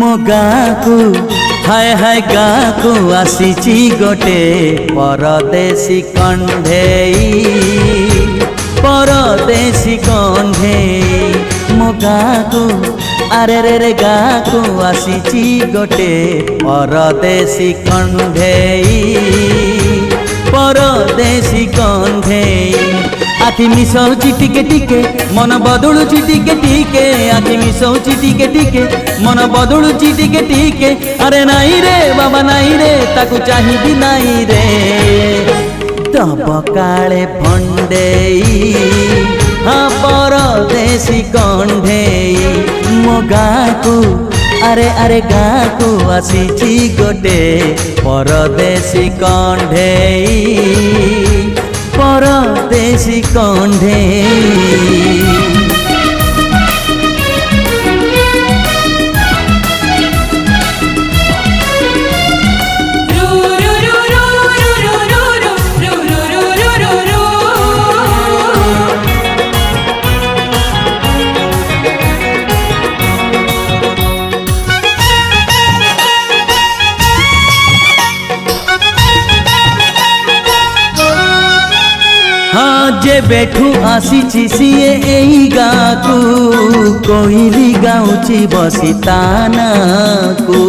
मो गाँकु हाय हाय गाँकु आसीची गोटे परदेशी कंढेई परदेशी कंढेई मो गाँकु अरे रे रे गाँकु आसीची गोटे परदेशी कंढेई परदेशी कंढेई आखि मिसौची टिके टिके मन बदलुची टिके टिके आखि मिसौची टिके टिके मन बदलुची टिके टिके अरे नाई रे बाबा नाई रे ताकू चाहिबी नाई रे तब काले भंडेई हाँ परदेशी कंढेई मो गाँकु अरे अरे गाँकु आसीची गोटे परदेशी कंढेई परदेशी कंढेई। हाँ जे बैठू आसीची सीए एई गाँकु कोइली गाउची बसी तानाकु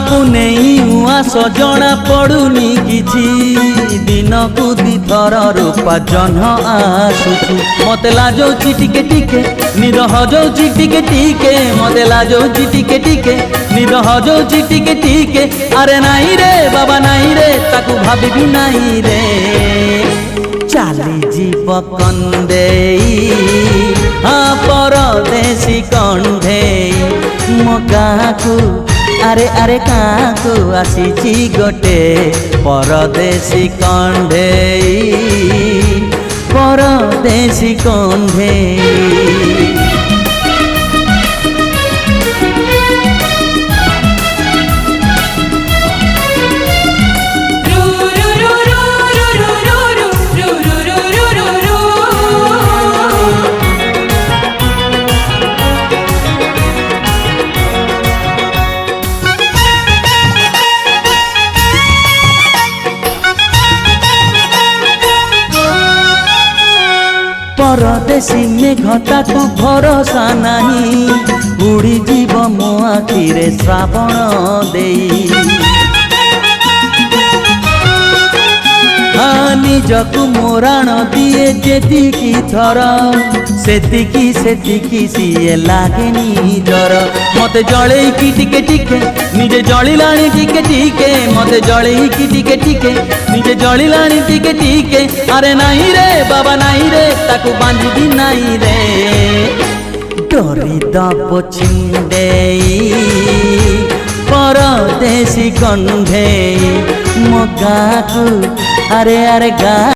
पुनेई हुआ सजना पड़ुनी किछि दिन को दिथर रूपा जह्न आसुछु मते लाजौची टिके टिके निरह जाउची टिके टिके मते लाजौची टिके टिके निरह जाउची टिके टिके अरे नाई रे बाबा नाई रे ताकू भाबिबी नाई रे चाली जीव कंढेई हाँ परदेशी कंढेई मो गाँकु अरे अरे गाँकु आसीची गोटे परदेशी कंढेई परदेशी कंढेई। परदेशी में घटा को भरोसा नहीं उड़ी जीव मो आखिरे श्रावण देई निजकु मोराण दिए जेतिकी थर सेतिकी सेतिकी सीए लागेनी जर मते जळेईकी टिके टिके निजे जळिलाणी टिके टिके मते जळेईकी टिके टिके निजे जळिलाणी टिके टिके अरे नाई रे बाबा नाई रे ताकू बांधिबी नाई रे डोरी दब छिंडेई परदेशी कंढेई मो गाँकु अरे अरे गा